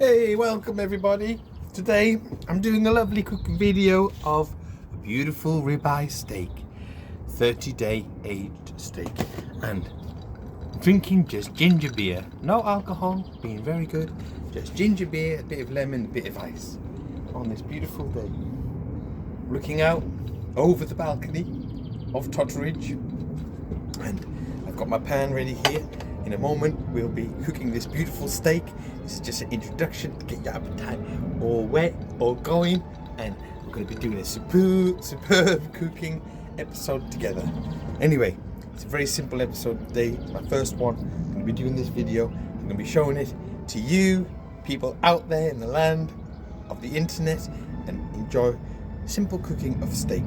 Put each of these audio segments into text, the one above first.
Hey, welcome everybody. Today I'm doing a lovely cooking video of a beautiful ribeye steak, 30-day aged steak, and drinking just ginger beer, no alcohol, being very good, just ginger beer, a bit of lemon, a bit of ice on this beautiful day, looking out over the balcony of Totteridge, and I've got my pan ready here. In a moment we'll be cooking this beautiful steak. This is just an introduction to get your appetite all wet, all going, and we're going to be doing a superb cooking episode together. Anyway, it's a very simple episode today, my first one. I'm going to be doing this video. I'm going to be showing it to you, people out there in the land of the internet, and enjoy simple cooking of steak.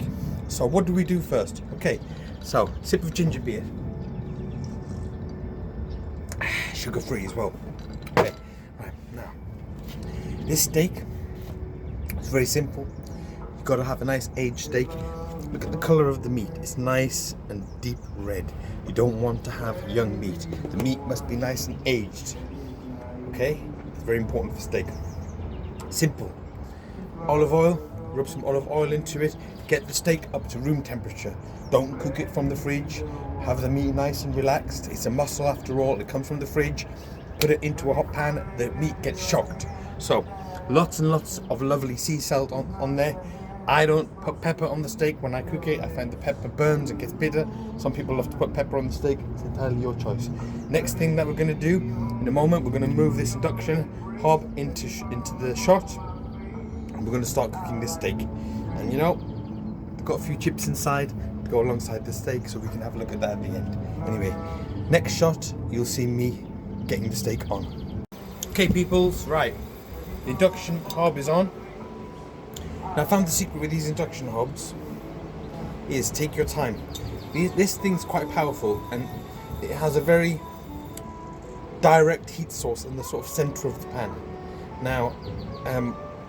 So what do we do first? Okay, so sip of ginger beer. Sugar free as well. Okay, right now, this steak is very simple. You've got to have a nice aged steak. Look at the color of the meat, it's nice and deep red. You don't want to have young meat. The meat must be nice and aged. Okay, it's very important for steak. Simple. Olive oil, rub some olive oil into it. Get the steak up to room temperature. Don't cook it from the fridge. Have the meat nice and relaxed. It's a muscle after all. It comes from the fridge. Put it into a hot pan. The meat gets shocked. So lots and lots of lovely sea salt on there. I don't put pepper on the steak when I cook it. I find the pepper burns and gets bitter. Some people love to put pepper on the steak. It's entirely your choice. Next thing that we're going to do in a moment, we're going to move this induction hob into the shot, and we're going to start cooking this steak. And you know, I've got a few chips inside to go alongside the steak, so we can have a look at that at the end. Anyway, next shot you'll see me getting the steak on. Okay peoples, right, the induction hob is on. Now I found the secret with these induction hobs is take your time. This thing's quite powerful, and it has a very direct heat source in the sort of center of the pan. Now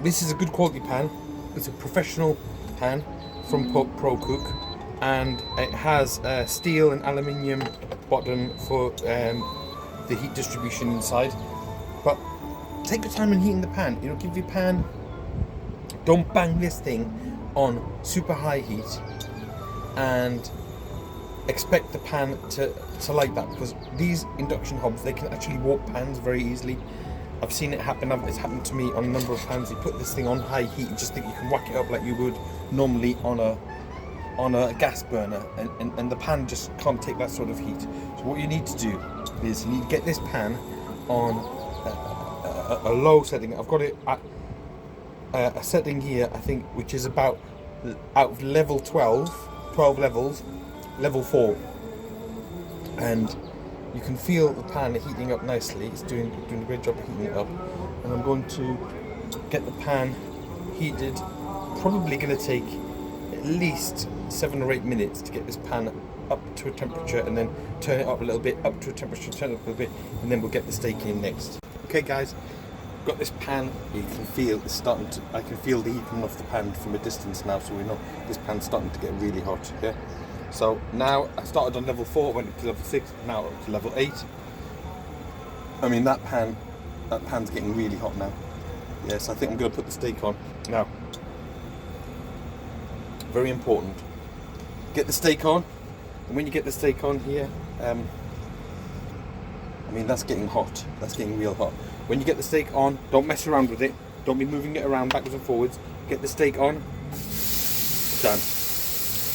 this is a good quality pan. It's a professional pan from Pro Cook, and it has steel and aluminium bottom for the heat distribution inside. But take your time in heating the pan. You know, give your pan, don't bang this thing on super high heat and expect the pan to like that, because these induction hobs, they can actually warp pans very easily. I've seen it happen. It's happened to me on a number of pans. You put this thing on high heat, you just think you can whack it up like you would normally on a gas burner, and the pan just can't take that sort of heat. So what you need to do is you need to get this pan on a low setting. I've got it at a setting here, I think, which is about out of level 12 levels, level 4, and you can feel the pan heating up nicely. It's doing a great job of heating it up, and I'm going to get the pan heated. Probably going to take at least 7 or 8 minutes to get this pan up to a temperature, and then turn it up a little bit, up to a temperature, turn it up a little bit, and then we'll get the steak in next. Okay guys, got this pan. You can feel it's starting to, I can feel the heat coming off the pan from a distance now, so we know this pan's starting to get really hot. Yeah. So now I started on level 4, went up to level 6, now up to level 8. I mean that pan's getting really hot now. Yes, I think I'm going to put the steak on now. Very important. Get the steak on, and when you get the steak on here, I mean that's getting hot. That's getting real hot. When you get the steak on, don't mess around with it. Don't be moving it around backwards and forwards. Get the steak on. Done.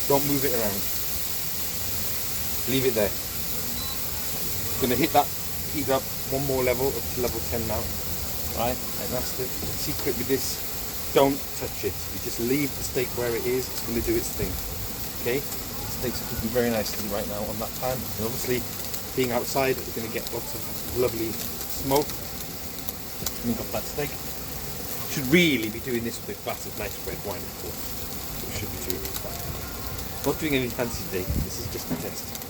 Don't move it around. Leave it there. Gonna hit that heat up one more level, up to level 10 now. Right, and that's the secret with this. Don't touch it. You just leave the steak where it is. It's gonna do its thing. Okay? The steak's cooking very nicely right now on that pan. And obviously, being outside, we're gonna get lots of lovely smoke coming off that steak. Should really be doing this with a glass of nice red wine, of course. So we should be doing this back. Not doing any fancy today. This is just a test.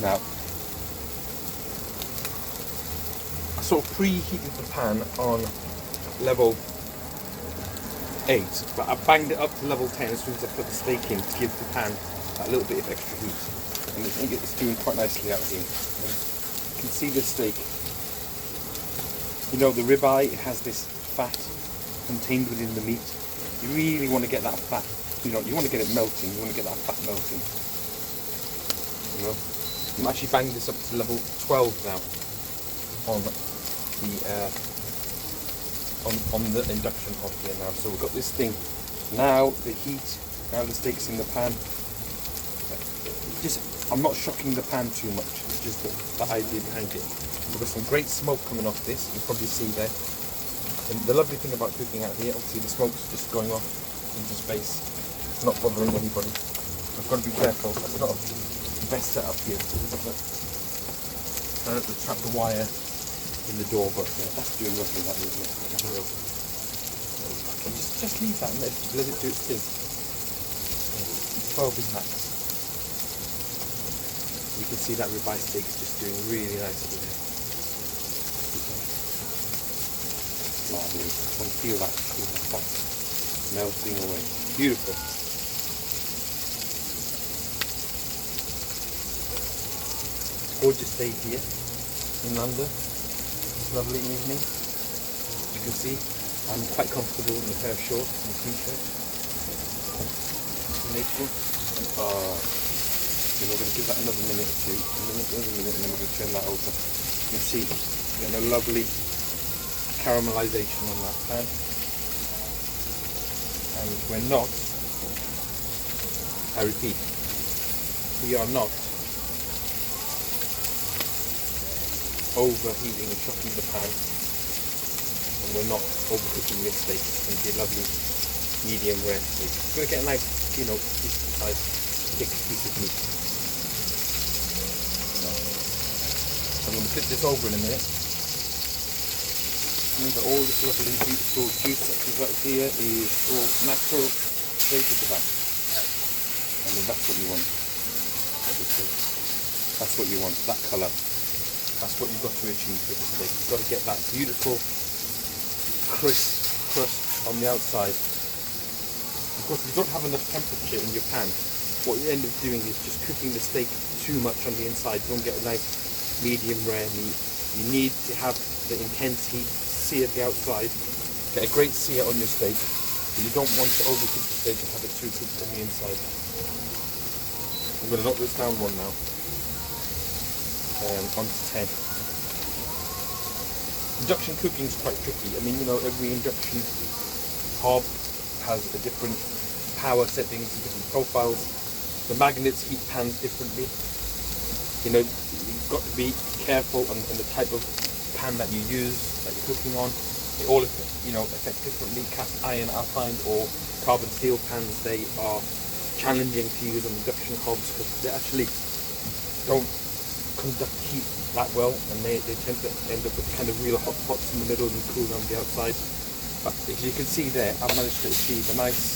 Now, I sort of preheated the pan on level 8, but I banged it up to level 10 as soon as I put the steak in to give the pan that little bit of extra heat. And I think it's doing quite nicely out here. And you can see the steak. You know, the ribeye, it has this fat contained within the meat. You really want to get that fat, you know, you want to get it melting, you want to get that fat melting. You know, I'm actually banging this up to level 12 now on the induction hob here now. So we've got this thing now, the heat, now the steak's in the pan. I'm not shocking the pan too much, it's just the idea behind it. We've got some great smoke coming off this, you can probably see there. And the lovely thing about cooking out here, obviously the smoke's just going off into space. It's not bothering anybody. I've got to be careful, that's not the best setup here. So we've got to trap the wire in the door, but that's doing lovely, that is. Just leave that and let it do its thing. 12 is max. You can see that ribeye steak is just doing really nice over there. Lovely. I can feel that fat melting away. Beautiful. Gorgeous day here in London. It's lovely evening. You can see I'm quite comfortable in a pair of shorts and a t-shirt. In April. We're going to give that another minute or two, another minute, and then we're going to turn that over. You can see getting a lovely caramelization on that pan. And we're not, I repeat, we are not overheating and shocking the pan, and we're not overcooking this steak. It's going to be a lovely medium rare steak. It's going to get a nice, you know, decent size, thick piece of meat. I'm going to flip this over in a minute. Remember, all this lovely beautiful juice that comes out of here is all natural straight at the back. I mean, that's what you want. Obviously. That's what you want, that colour. That's what you've got to achieve with the steak. You've got to get that beautiful crisp crust on the outside. Of course, if you don't have enough temperature in your pan, what you end up doing is just cooking the steak too much on the inside. You don't get a nice medium rare meat. You need to have the intense heat, sear the outside, get a great sear on your steak, but you don't want to overcook the steak and have it too cooked on the inside. I'm going to knock this down one now, onto 10. Induction cooking is quite tricky. I mean, you know, every induction hob has a different power settings, different profiles. The magnets heat pans differently. You know, you've got to be careful on the type of pan that you use, that you're cooking on. They all, you know, affect differently. Cast iron, I find, or carbon steel pans, they are challenging to use on induction hobs because they actually don't conduct heat that well, and they tend to end up with kind of real hot pots in the middle and cool down the outside. But as you can see there, I've managed to achieve a nice,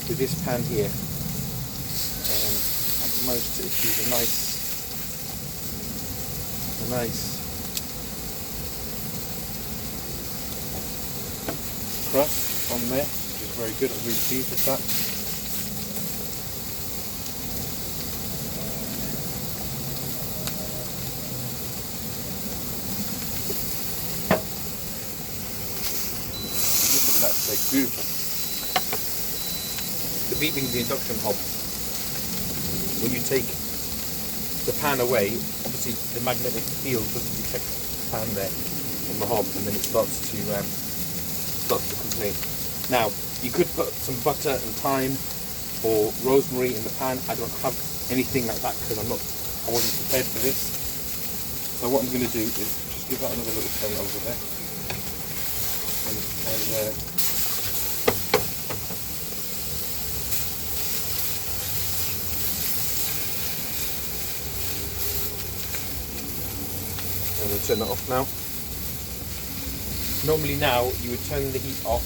with this pan here, I've managed to achieve a nice crust on there, which is very good. I'm really pleased with that. Look at that steak, beautiful. The beating of the induction hob, when you take the pan away, obviously the magnetic field doesn't detect the pan there in the hob, and then it starts to complain. Now, you could put some butter and thyme or rosemary in the pan. I don't have anything like that because I wasn't prepared for this. So what I'm going to do is just give that another little turn over there, and we'll turn that off now. Normally now you would turn the heat off,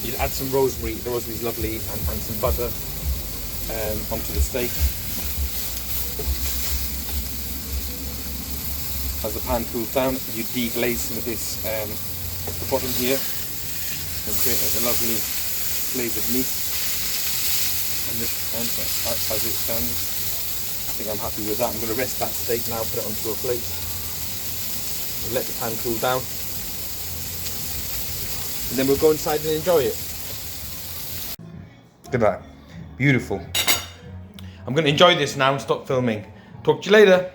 you'd add some rosemary, the rosemary is lovely, and some butter onto the steak. As the pan cools down, you deglaze some of this at the bottom here, and create a lovely flavoured meat. And this as it stands, I think I'm happy with that. I'm going to rest that steak now, put it onto a plate, and let the pan cool down, and then we'll go inside and enjoy it. Look at that, beautiful. I'm going to enjoy this now and stop filming. Talk to you later.